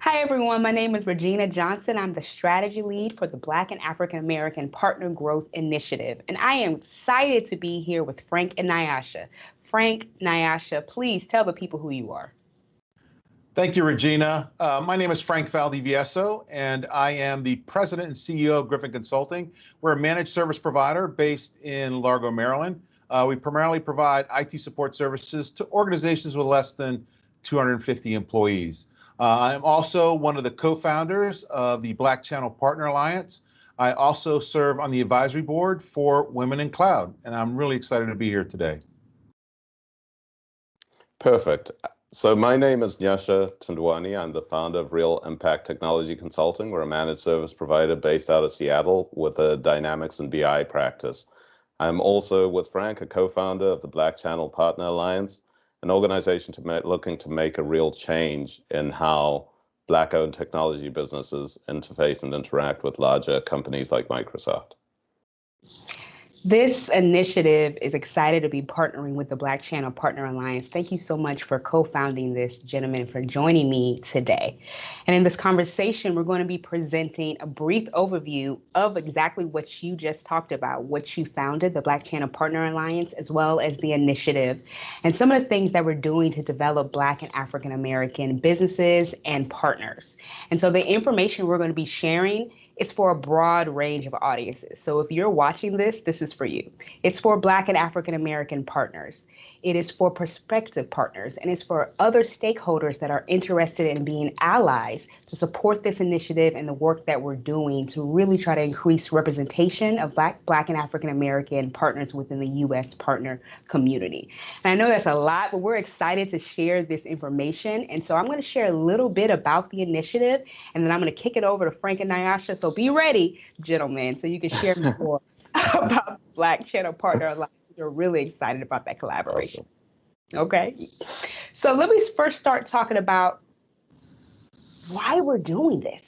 Hi, everyone. My name is Regina Johnson. I'm the strategy lead for the Black and African American Partner Growth Initiative. And I am excited to be here with Frank and Nyasha. Frank, Nyasha, please tell the people who you are. Thank you, Regina. My name is Frank Valdivieso, and I am the president and CEO of Griffin Consulting. We're a managed service provider based in Largo, Maryland. We primarily provide IT support services to organizations with less than 250 employees. I'm also one of the co-founders of the Black Channel Partner Alliance. I also serve on the advisory board for Women in Cloud, and I'm really excited to be here today. Perfect. So my name is Nyasha Tunduwani. I'm the founder of Real Impact Technology Consulting. We're a managed service provider based out of Seattle with a Dynamics and BI practice. I'm also, with Frank, a co-founder of the Black Channel Partner Alliance, an organization looking to make a real change in how Black-owned technology businesses interface and interact with larger companies like Microsoft. This initiative is excited to be partnering with the Black Channel Partner Alliance. Thank you so much for co-founding this, gentlemen, for joining me today. And in this conversation, we're going to be presenting a brief overview of exactly what you just talked about, what you founded, the Black Channel Partner Alliance, as well as the initiative, and some of the things that we're doing to develop Black and African American businesses and partners. And so the information we're going to be sharing is for a broad range of audiences. So if you're watching this, this is for you. It's for Black and African American partners. It is for prospective partners, and it's for other stakeholders that are interested in being allies to support this initiative and the work that we're doing to really try to increase representation of Black and African American partners within the U.S. partner community. And I know that's a lot, but we're excited to share this information. And so I'm going to share a little bit about the initiative, and then I'm going to kick it over to Frank and Nyasha. So be ready, gentlemen, so you can share more about Black Channel Partner Alliance. We're really excited about that collaboration. Awesome. Okay. So let me first start talking about why we're doing this.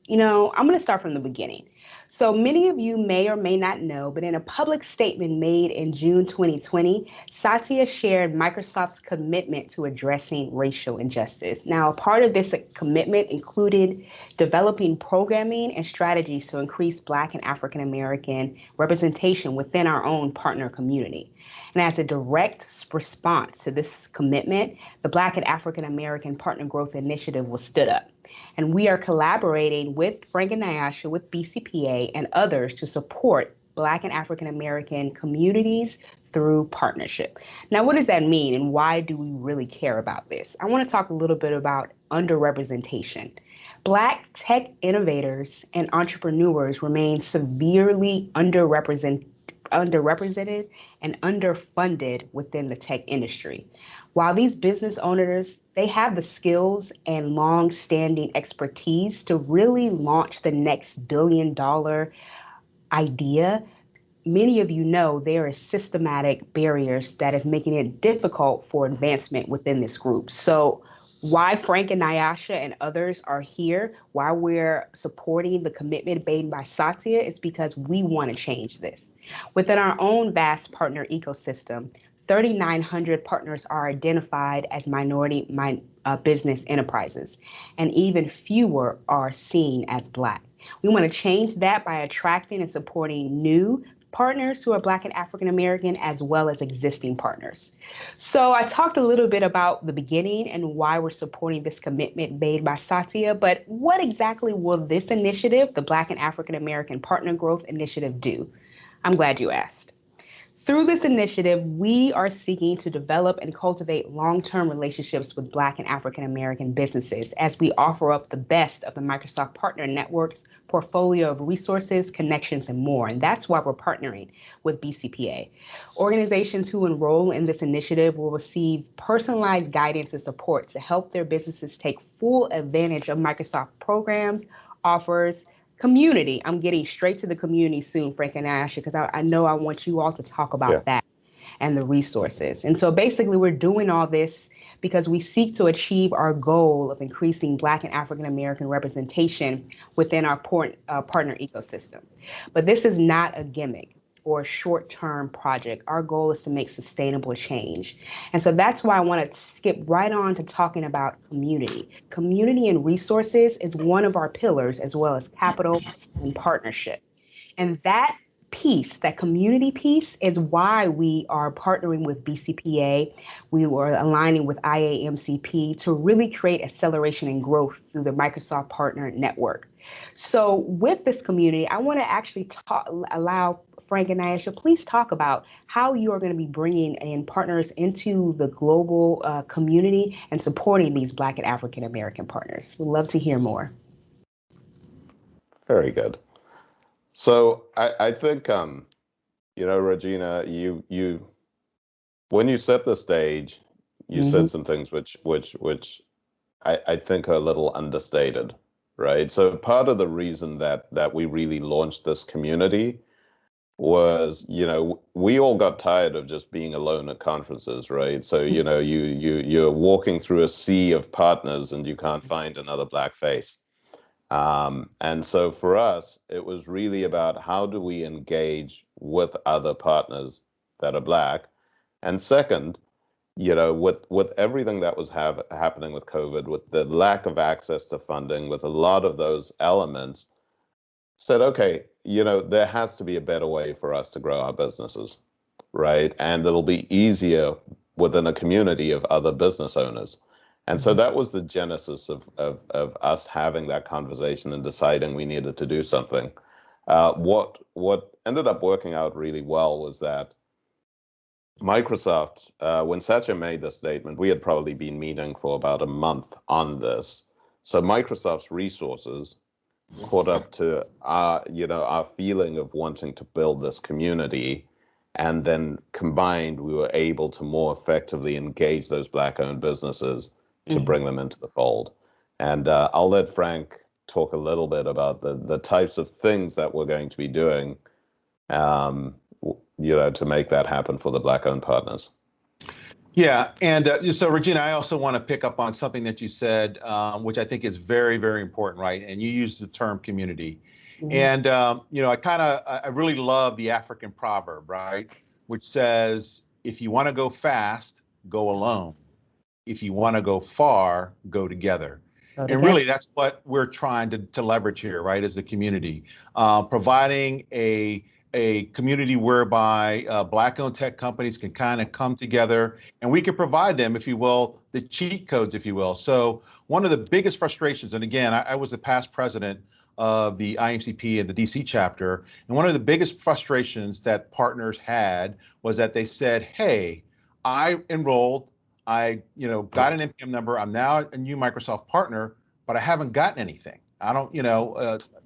I'm going to start from the beginning. So many of you may or may not know, but in a public statement made in June 2020, Satya shared Microsoft's commitment to addressing racial injustice. Now, a part of this commitment included developing programming and strategies to increase Black and African American representation within our own partner community. And as a direct response to this commitment, the Black and African American Partner Growth Initiative was stood up. And we are collaborating with Frank and Nyasha, with BCPA and others to support Black and African American communities through partnership. Now, what does that mean, and why do we really care about this? I want to talk a little bit about underrepresentation. Black tech innovators and entrepreneurs remain severely underrepresented and underfunded within the tech industry. While these business owners, they have the skills and long-standing expertise to really launch the next billion-dollar idea, many of you know there are systematic barriers that is making it difficult for advancement within this group. So why Frank and Nyasha and others are here, why we're supporting the commitment made by Satya, is because we want to change this. Within our own vast partner ecosystem, 3,900 partners are identified as minority business enterprises, and even fewer are seen as Black. We want to change that by attracting and supporting new partners who are Black and African American, as well as existing partners. So I talked a little bit about the beginning and why we're supporting this commitment made by Satya, but what exactly will this initiative, the Black and African American Partner Growth Initiative, do? I'm glad you asked. Through this initiative, we are seeking to develop and cultivate long-term relationships with Black and African American businesses as we offer up the best of the Microsoft Partner Network's portfolio of resources, connections, and more. And that's why we're partnering with BCPA. Organizations who enroll in this initiative will receive personalized guidance and support to help their businesses take full advantage of Microsoft programs, offers, community. I'm getting straight to the community soon, Frank and Nyasha, because I know I want you all to talk about that and the resources. And so basically we're doing all this because we seek to achieve our goal of increasing Black and African American representation within our partner ecosystem. But this is not a gimmick. or a short-term project. Our goal is to make sustainable change. And so that's why I want to skip right on to talking about community. Community and resources is one of our pillars, as well as capital and partnership. And that piece, that community piece, is why we are partnering with BCPA. We were aligning with IAMCP to really create acceleration and growth through the Microsoft Partner Network. So, with this community, I want to actually allow Frank and Nyasha, please talk about how you are going to be bringing in partners into the global community and supporting these Black and African American partners. We'd love to hear more. Very good. So I think, Regina, you when you set the stage, you said some things which I think are a little understated, right? So part of the reason that we really launched this community was, we all got tired of just being alone at conferences, right? So, you're walking through a sea of partners and you can't find another Black face. And so for us, it was really about how do we engage with other partners that are Black? And second, with everything that was happening with COVID, with the lack of access to funding, with a lot of those elements, said, okay, there has to be a better way for us to grow our businesses, right? And it'll be easier within a community of other business owners. And so that was the genesis of us having that conversation and deciding we needed to do something. What ended up working out really well was that Microsoft, when Satya made the statement, we had probably been meeting for about a month on this. So Microsoft's resources caught up to our feeling of wanting to build this community, and then combined, we were able to more effectively engage those Black-owned businesses to bring them into the fold. And I'll let Frank talk a little bit about the types of things that we're going to be doing, to make that happen for the Black-owned partners. Yeah, and so Regina, I also want to pick up on something that you said, which I think is very, very important, right? And you used the term community. And, I really love the African proverb, right? Which says, if you want to go fast, go alone. If you want to go far, go together. And really, that's what we're trying to leverage here, right, as the community, providing a community whereby Black-owned tech companies can kind of come together, and we can provide them, if you will, the cheat codes, if you will. So one of the biggest frustrations, and again, I was the past president of the IMCP and the DC chapter, and one of the biggest frustrations that partners had was that they said, hey, I enrolled, I got an NPM number, I'm now a new Microsoft partner, but I haven't gotten anything. I don't,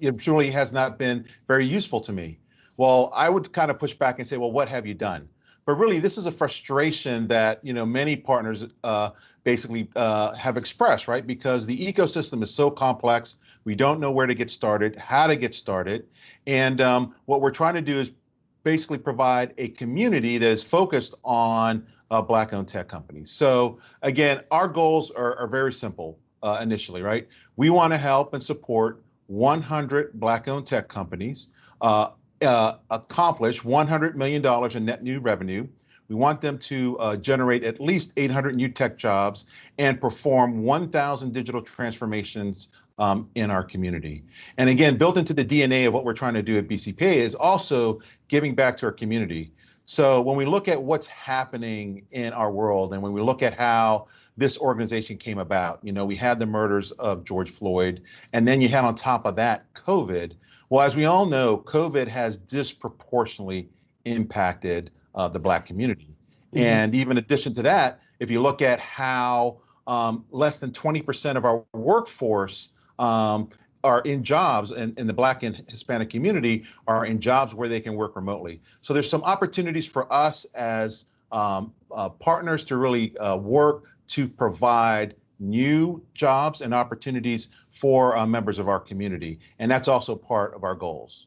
it really has not been very useful to me. Well, I would kind of push back and say, well, what have you done? But really, this is a frustration that many partners basically have expressed, right? Because the ecosystem is so complex, we don't know where to get started, how to get started, and what we're trying to do is basically provide a community that is focused on Black-owned tech companies. So again, our goals are very simple initially, right? We want to help and support 100 Black-owned tech companies. Accomplish $100 million in net new revenue. We want them to generate at least 800 new tech jobs and perform 1,000 digital transformations in our community. And again, built into the DNA of what we're trying to do at BCPA is also giving back to our community. So when we look at what's happening in our world, and when we look at how this organization came about, we had the murders of George Floyd, and then you had on top of that COVID. Well, as we all know, COVID has disproportionately impacted the Black community. And even in addition to that, if you look at how less than 20% of our workforce are in jobs, and in the Black and Hispanic community are in jobs where they can work remotely. So there's some opportunities for us as partners to really work to provide new jobs and opportunities for members of our community. And that's also part of our goals.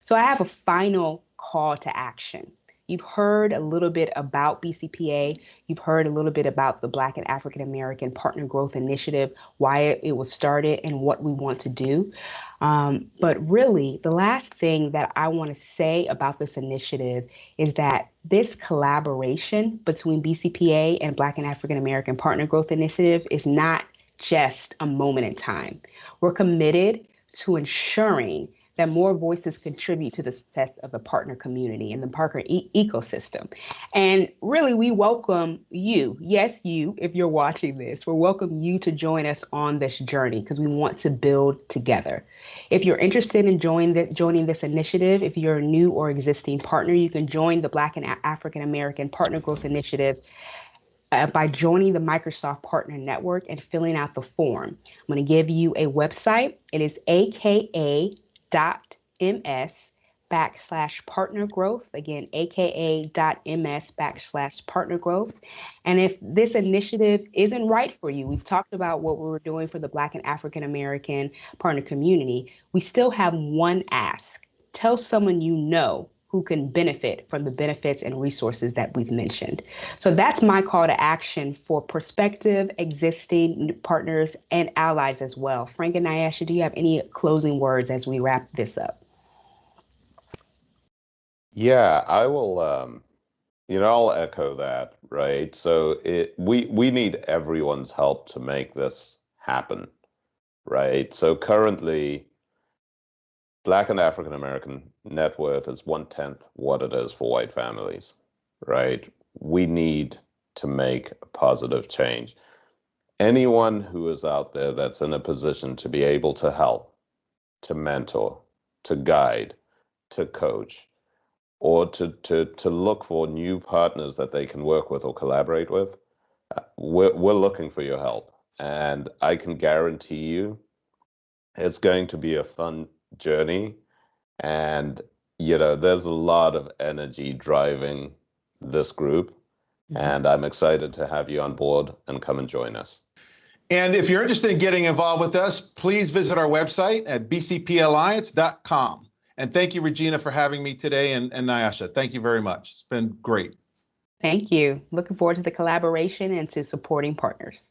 So I have a final call to action. You've heard a little bit about BCPA. You've heard a little bit about the Black and African American Partner Growth Initiative, why it was started, and what we want to do. But really, the last thing that I want to say about this initiative is that this collaboration between BCPA and Black and African American Partner Growth Initiative is not just a moment in time. We're committed to ensuring that more voices contribute to the success of the partner community and the partner ecosystem. And really, we welcome you, yes, you, if you're watching this, we welcome you to join us on this journey because we want to build together. If you're interested in joining this initiative, if you're a new or existing partner, you can join the Black and African American Partner Growth Initiative by joining the Microsoft Partner Network and filling out the form. I'm going to give you a website. It is aka.ms/partner growth. Again, aka.ms/partner growth. And if this initiative isn't right for you, we've talked about what we were doing for the Black and African American partner community. We still have one ask. Tell someone you know who can benefit from the benefits and resources that we've mentioned. So that's my call to action for prospective, existing partners, and allies as well. Frank and Nyasha, do you have any closing words as we wrap this up? Yeah, I will, I'll echo that, right? So we need everyone's help to make this happen, right? So currently, Black and African American net worth is 1/10 what it is for white families, right? We need to make a positive change. Anyone who is out there that's in a position to be able to help, to mentor, to guide, to coach, or to look for new partners that they can work with or collaborate with, we're looking for your help. And I can guarantee you it's going to be a fun journey. And, there's a lot of energy driving this group. And I'm excited to have you on board and come and join us. And if you're interested in getting involved with us, please visit our website at bcpalliance.com. And thank you, Regina, for having me today, and Nyasha. Thank you very much. It's been great. Thank you. Looking forward to the collaboration and to supporting partners.